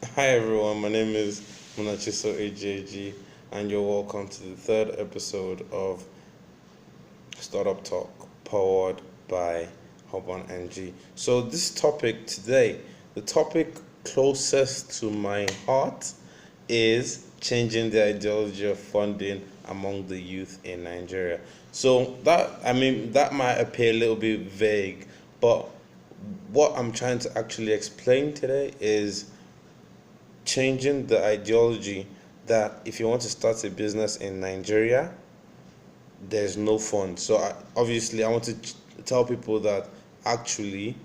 Hi everyone, my name is Munachiso AJG, and you're welcome to the third episode of Startup Talk, powered by Hub NG. So this topic today, the topic closest to my heart is changing the ideology of funding among the youth in Nigeria. So that might appear a little bit vague, but what I'm trying to actually explain today is changing the ideology that if you want to start a business in Nigeria, there's no fund. So obviously, I want to tell people that actually,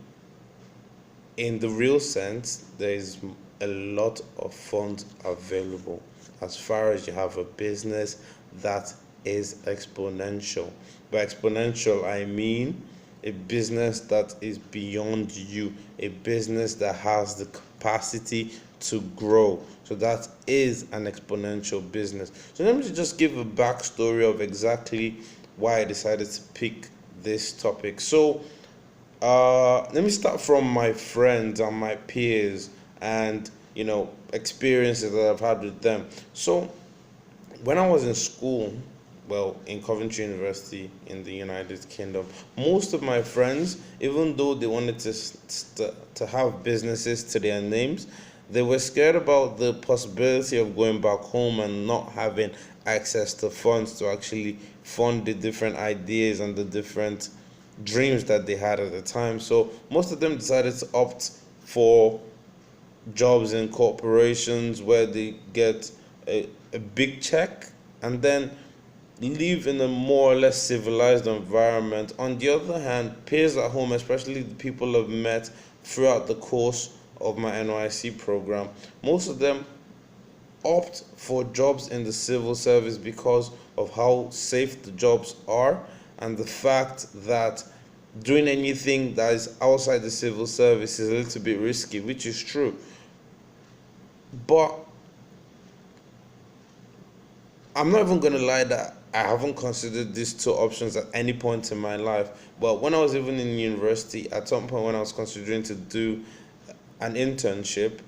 in the real sense, there is a lot of funds available as far as you have a business that is exponential. By exponential, I mean a business that is beyond you, a business that has the capacity to grow. So that is an exponential business. So let me just give a backstory of exactly why I decided to pick this topic. So let me start from my friends and my peers and experiences that I've had with them. So when I was in school, well, in Coventry University in the United Kingdom, most of my friends, even though they wanted to have businesses to their names, they were scared about the possibility of going back home and not having access to funds to actually fund the different ideas and the different dreams that they had at the time. So most of them decided to opt for jobs in corporations where they get a big check and then live in a more or less civilized environment. On the other hand, peers at home, especially the people I've met throughout the course of my NYC program, most of them opt for jobs in the civil service because of how safe the jobs are and the fact that doing anything that is outside the civil service is a little bit risky, which is true. But I'm not even gonna lie that I haven't considered these two options at any point in my life. But when I was even in university, at some point when I was considering to do an internship,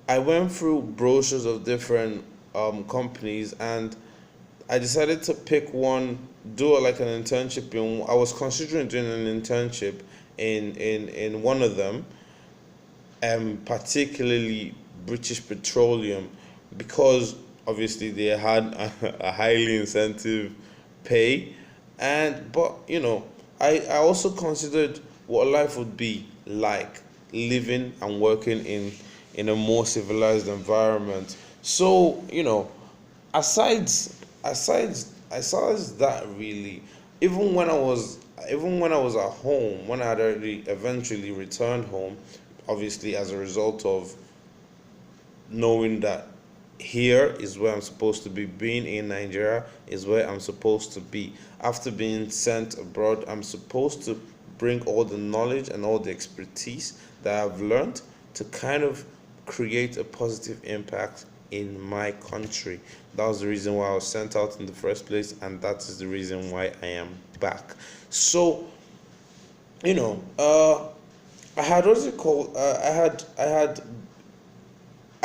I went through brochures of different companies and I decided to pick one, do like an internship in. I was considering doing an internship in one of them, particularly British Petroleum, because obviously they had a highly incentive pay, and but I also considered what life would be like living and working in a more civilized environment. So aside aside aside that really, even when I was even when I was at home, when I had already eventually returned home, obviously as a result of knowing that here is where I'm supposed to be. Being in Nigeria is where I'm supposed to be. After being sent abroad, I'm supposed to bring all the knowledge and all the expertise that I've learned to kind of create a positive impact in my country. That was the reason why I was sent out in the first place, and that is the reason why I am back. So, you know, uh, I had what's it called? I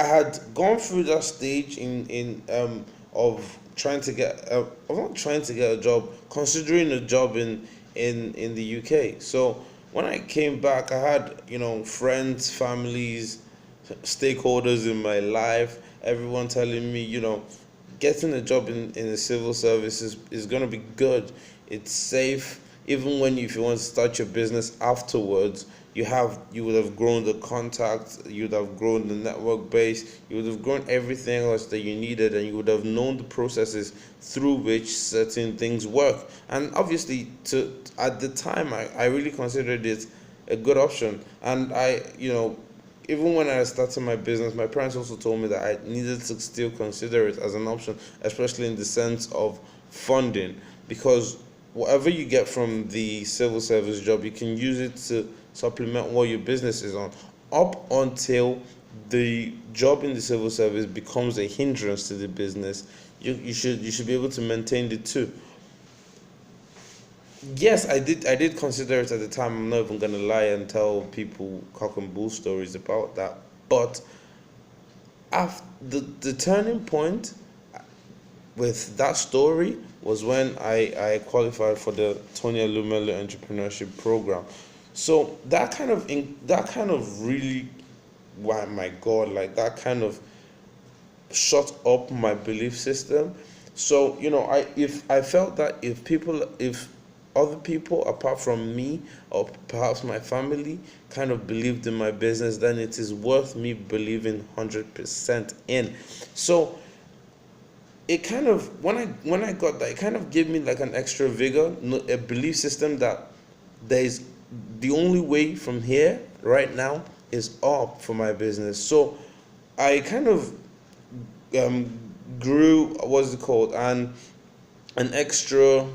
had gone through that stage in of trying to get of not trying to get a job, considering a job in the UK. So when I came back, I had friends, families, stakeholders in my life, everyone telling me getting a job in the civil service is gonna be good. It's safe. Even when if you want to start your business afterwards, you would have grown the contacts, you would have grown the network base, you would have grown everything else that you needed, and you would have known the processes through which certain things work. And obviously, to at the time, I really considered it a good option. And even when I started my business, my parents also told me that I needed to still consider it as an option, especially in the sense of funding, because whatever you get from the civil service job, you can use it to supplement what your business is on, up until the job in the civil service becomes a hindrance to the business. You should be able to maintain the two. Yes, I did consider it at the time. I'm not even gonna lie and tell people cock and bull stories about that. But after the turning point with that story was when I qualified for the Tony Elumelu Entrepreneurship Program. So that kind of really, why my God, like that kind of shut up my belief system. So I felt that if other people apart from me or perhaps my family kind of believed in my business, then it is worth me believing 100% in. So it kind of, when I got that, it kind of gave me like an extra vigor, a belief system that there is, the only way from here right now is up for my business. So I kind of grew, what's it called, and an extra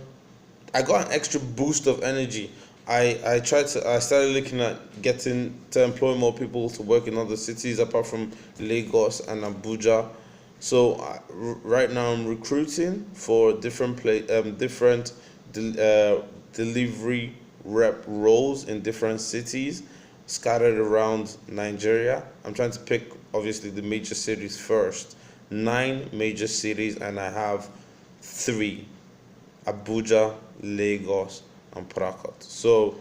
I got an extra boost of energy. I started looking at getting to employ more people to work in other cities apart from Lagos and Abuja. So right now I'm recruiting for different delivery rep roles in different cities scattered around Nigeria. I'm trying to pick obviously the major cities first. 9 major cities, and I have three: Abuja, Lagos, and Port. So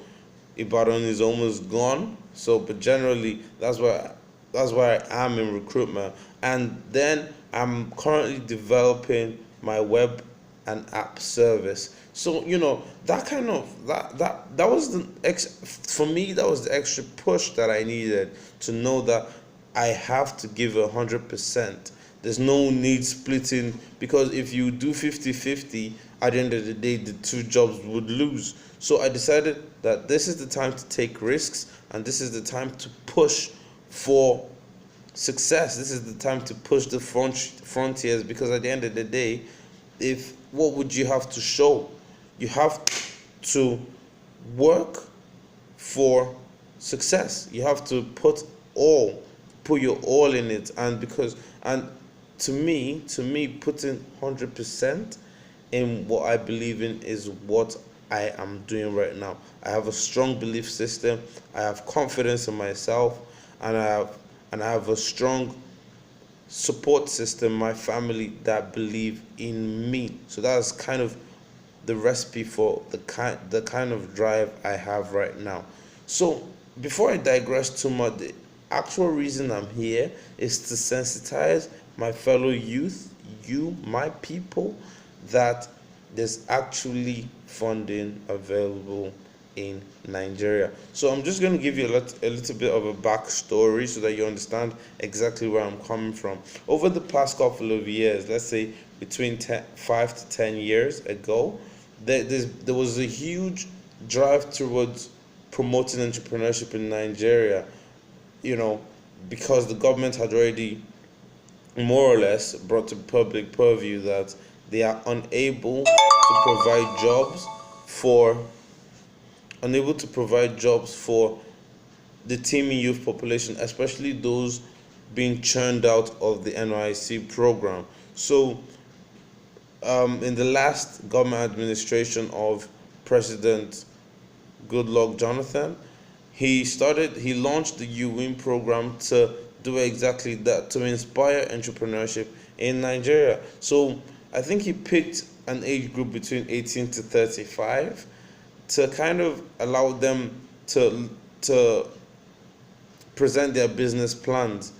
Ibadan is almost gone. So, but generally, that's where I am in recruitment. And then I'm currently developing my web and app service. So that kind of that was for me, that was the extra push that I needed to know that I have to give 100%. There's no need splitting, because if you do 50-50, at the end of the day, the two jobs would lose. So I decided that this is the time to take risks, and this is the time to push for success. This is the time to push the frontiers, because at the end of the day, if what would you have to show? You have to work for success. You have to put your all in it, and to me, putting 100% in what I believe in is what I am doing right now. I have a strong belief system. I have confidence in myself, and I have a strong support system, my family, that believe in me. So that's kind of the recipe for the kind of drive I have right now. So before I digress too much, the actual reason I'm here is to sensitize my fellow youth, my people, that there's actually funding available in Nigeria. So I'm just going to give you a little bit of a backstory so that you understand exactly where I'm coming from. Over the past couple of years, let's say between 5 to 10 years ago, there was a huge drive towards promoting entrepreneurship in Nigeria, because the government had already more or less brought to public purview that they are for unable to provide jobs for the teeming youth population, especially those being churned out of the NYC program. So, in the last government administration of President Goodluck Jonathan, he launched the UWIN program to do exactly that, to inspire entrepreneurship in Nigeria. So I think he picked an age group between 18 to 35 to kind of allow them to present their business plans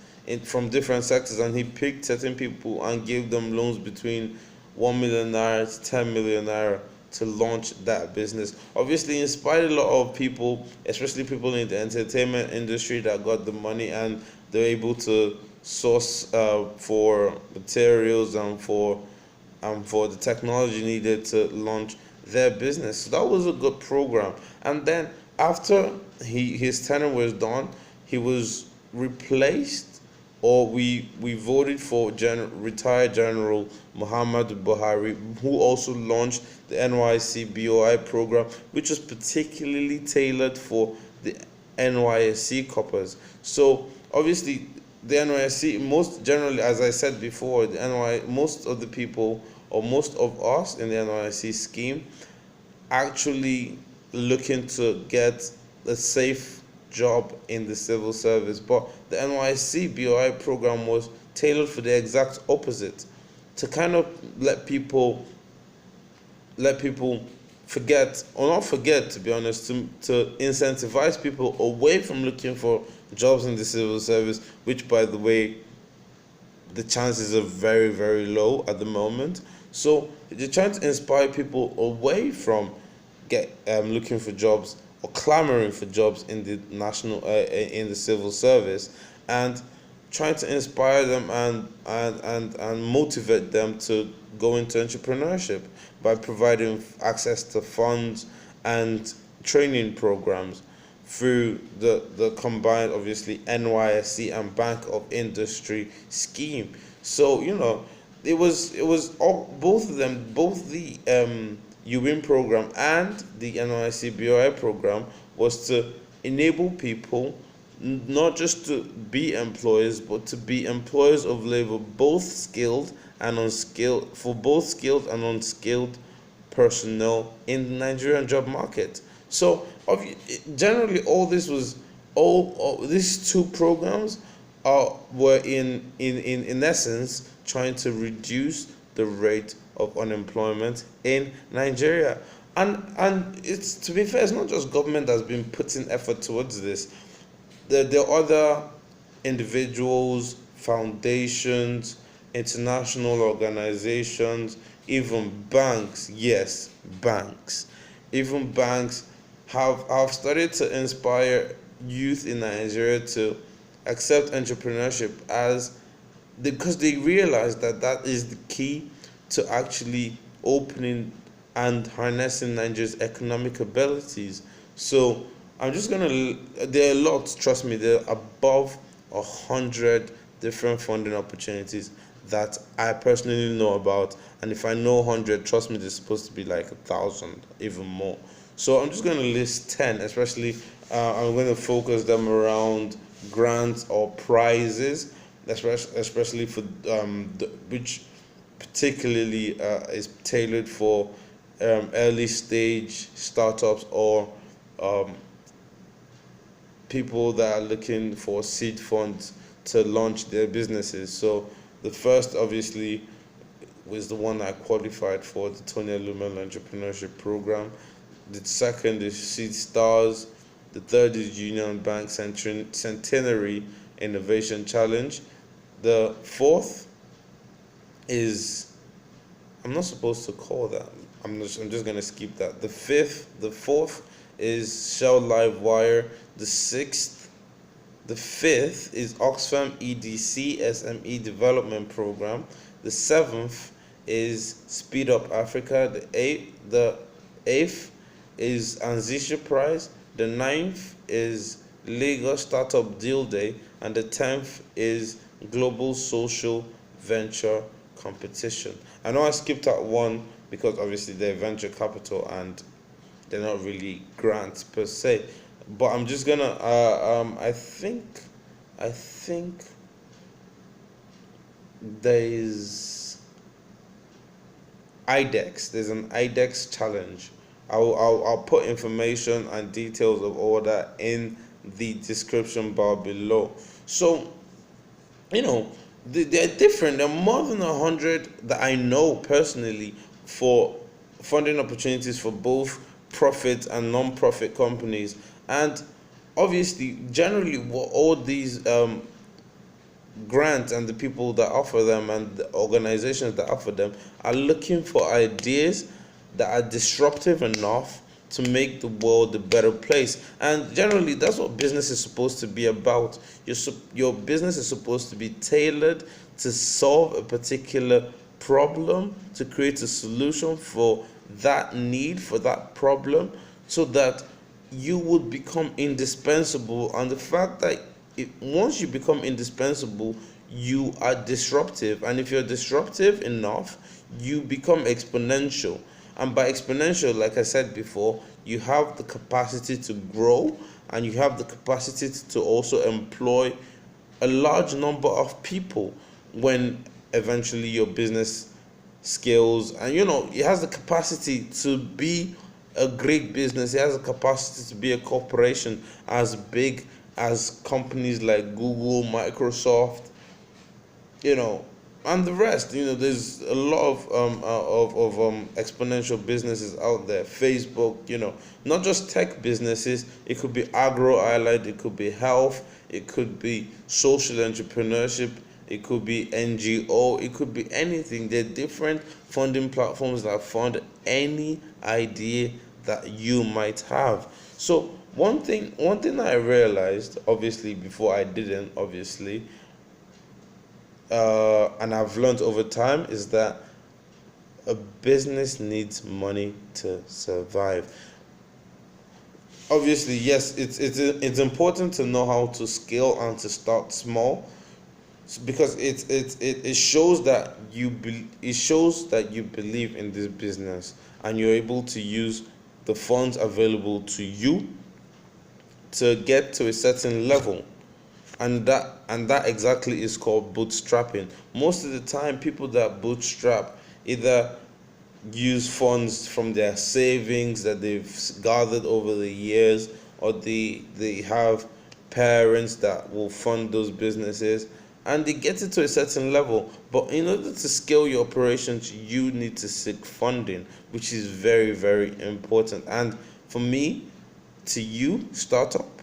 from different sectors, and he picked certain people and gave them loans between 1 million naira to 10 million naira to launch that business. Obviously inspired a lot of people, especially people in the entertainment industry, that got the money and they're able to source for materials and for the technology needed to launch their business. So that was a good program. And then after his tenure was done, he was replaced, or we voted for retired General Muhammadu Buhari, who also launched the NYC BOI program, which was particularly tailored for the NYSC coppers. So obviously the NYSC, most generally, as I said before, most of the people, or most of us in the NYSC scheme, actually looking to get a safe job in the civil service. But the NYC BOI program was tailored for the exact opposite, to kind of let people forget, or not forget, to be honest, to incentivize people away from looking for jobs in the civil service, which, by the way, the chances are very, very low at the moment. So they're trying to inspire people away from looking for jobs or clamoring for jobs in the in the civil service, and trying to inspire them and motivate them to go into entrepreneurship by providing access to funds and training programs through the combined, obviously, NYSC and Bank of Industry scheme. So it was all, both of them, both the UWIN program and the NYSC BOI program, was to enable people not just to be employers, but to be employers of labor, both skilled and unskilled, for both skilled and unskilled personnel in the Nigerian job market. So generally, all these two programs were in essence trying to reduce the rate of unemployment in Nigeria. And it's, to be fair, it's not just government that's been putting effort towards this. There are other individuals, foundations, international organizations, even banks. Yes, banks. Even banks have started to inspire youth in Nigeria to accept entrepreneurship because they realize that is the key to actually opening and harnessing Nigeria's economic abilities. So there are lots, trust me, there are above 100 different funding opportunities that I personally know about. And if I know 100, trust me, there's supposed to be like 1,000, even more. So I'm just going to list 10, especially I'm going to focus them around grants or prizes, especially for which particularly is tailored for early stage startups or people that are looking for seed funds to launch their businesses. So the first, obviously, was the one I qualified for, the Tony Alumel Entrepreneurship Program. The second is Seed Stars. The third is Union Bank Centenary Innovation Challenge. The fourth is, I'm not supposed to call that. I'm just gonna skip that. The fourth is Shell Livewire. The fifth is Oxfam EDC SME Development Program. The seventh is Speed Up Africa. The eighth is Anzisha Prize. The ninth is Lagos Startup Deal Day, and the 10th is Global Social Venture Competition. I know I skipped out one because obviously they're venture capital and they're not really grants per se. But I'm just gonna I think there's IDEX. There's an IDEX challenge. I'll put information and details of all that in the description bar below. So, they're different. There are more than 100 that I know personally for funding opportunities for both profit and non-profit companies. And obviously, generally, what all these grants and the people that offer them and the organizations that offer them are looking for ideas that are disruptive enough to make the world a better place. And generally, that's what business is supposed to be about. Your business is supposed to be tailored to solve a particular problem, to create a solution for that need, for that problem, so that you would become indispensable. And the fact that once you become indispensable, you are disruptive. And if you're disruptive enough, you become exponential. And by exponential, like I said before, you have the capacity to grow, and you have the capacity to also employ a large number of people when eventually your business scales. And it has the capacity to be a great business. It has a capacity to be a corporation as big as companies like Google, Microsoft, you know, and the rest. There's a lot of exponential businesses out there. Facebook, not just tech businesses. It could be agro allied. It could be health. It could be social entrepreneurship. It could be NGO. It could be anything. There are different funding platforms that fund any idea that you might have. So one thing I realized, obviously before I didn't, obviously, and I've learned over time, is that a business needs money to survive. Obviously, yes, it's important to know how to scale and to start small, because it shows that it shows that you believe in this business, and you're able to use the funds available to you to get to a certain level. And that exactly is called bootstrapping. Most of the time, people that bootstrap either use funds from their savings that they've gathered over the years, or they have parents that will fund those businesses, and they get it to a certain level. But in order to scale your operations, you need to seek funding, which is very, very important. And for me, to you, startup,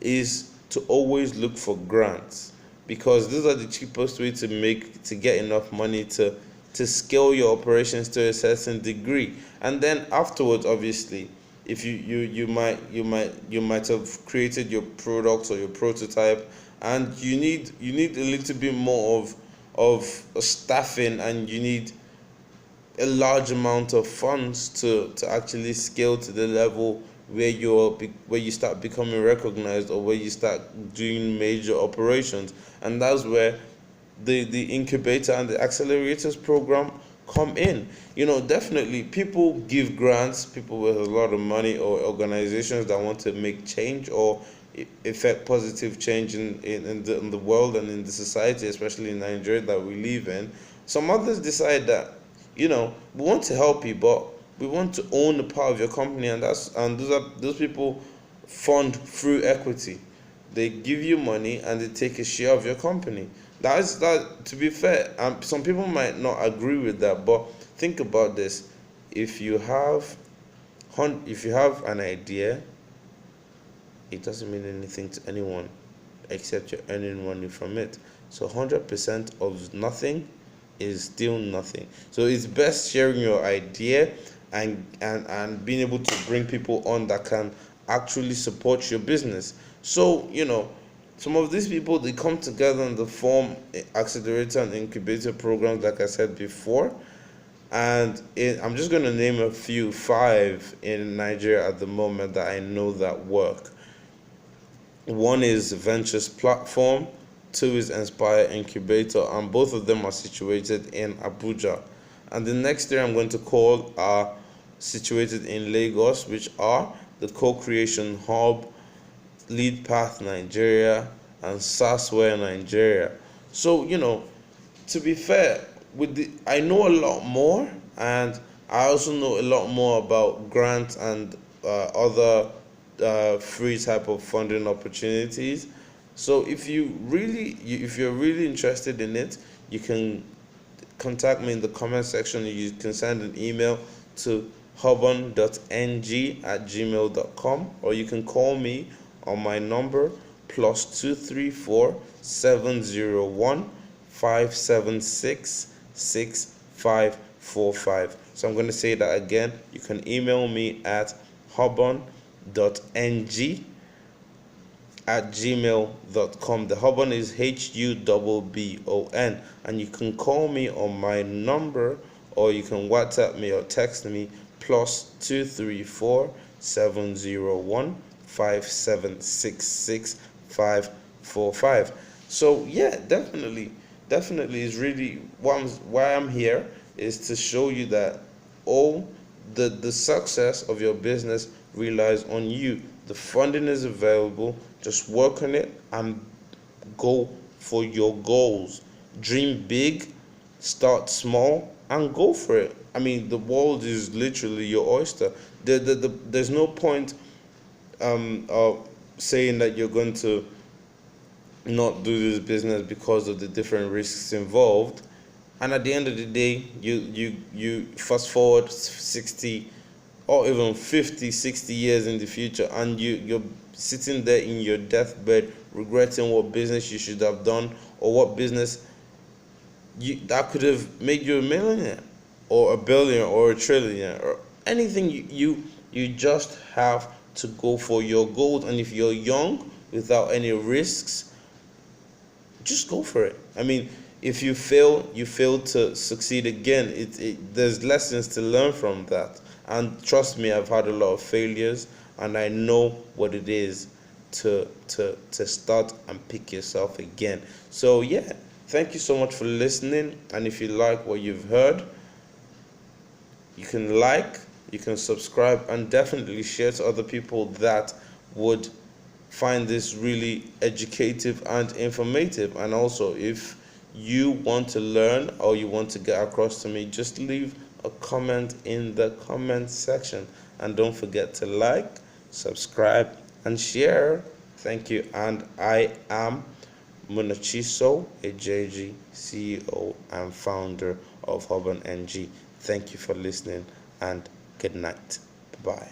is to always look for grants, because these are the cheapest way to get enough money to scale your operations to a certain degree. And then afterwards, obviously, if you might have created your product or your prototype, and you need a little bit more of staffing, and you need a large amount of funds to actually scale to the level where you start becoming recognized, or where you start doing major operations. And that's where the incubator and the accelerators program come in. Definitely people give grants, people with a lot of money, or organizations that want to make change, or effect positive change in the world and in the society, especially in Nigeria that we live in. Some others decide that, we want to help you, but we want to own the part of your company, and those people fund through equity. They give you money and they take a share of your company. That, to be fair, some people might not agree with that, but think about this: if you have an idea, it doesn't mean anything to anyone except you're earning money from it. So 100% of nothing is still nothing. So it's best sharing your idea, and being able to bring people on that can actually support your business. So, some of these people, they come together and they form accelerator and incubator programs, like I said before. And I'm just going to name five in Nigeria at the moment that I know that work. One is Ventures Platform, two is Inspire Incubator, and both of them are situated in Abuja. And the next three I'm going to call are situated in Lagos, which are the Co-Creation Hub, Lead Path Nigeria, and Sasware Nigeria. So, to be fair, I know a lot more, and I also know a lot more about grants and other free type of funding opportunities. So if if you're really interested in it, you can contact me in the comment section. You can send an email to hubon.ng@gmail.com, or you can call me on my number +234 701 576 6545. So I'm going to say that again. You can email me at hubon.ng@gmail.com. The Hubon is HUBBON, and you can call me on my number, or you can WhatsApp me or text me +234 701 576 6545. So yeah, definitely is really why I'm here, is to show you that all the success of your business relies on you. The funding is available. Just work on it and go for your goals. Dream big, start small, and go for it. I mean, the world is literally your oyster. There's no point of saying that you're going to not do this business because of the different risks involved. And at the end of the day, you fast forward 60 or even 50, 60 years in the future, and you're sitting there in your deathbed regretting what business you should have done, or what business that could have made you a millionaire or a billionaire or a trillionaire or anything. You just have to go for your goals. And if you're young without any risks, just go for it. I mean, if you fail, you fail to succeed again. There's lessons to learn from that. And trust me, I've had a lot of failures, and I know what it is to start and pick yourself again. So yeah, thank you so much for listening. And if you like what you've heard, you can like, you can subscribe, and definitely share to other people that would find this really educative and informative. And also, if you want to learn or you want to get across to me, just leave a comment in the comment section. And don't forget to like, subscribe, and share. Thank you. And I am Munachiso Ejeji, CEO and founder of Hub and NG. Thank you for listening, and good night. Bye.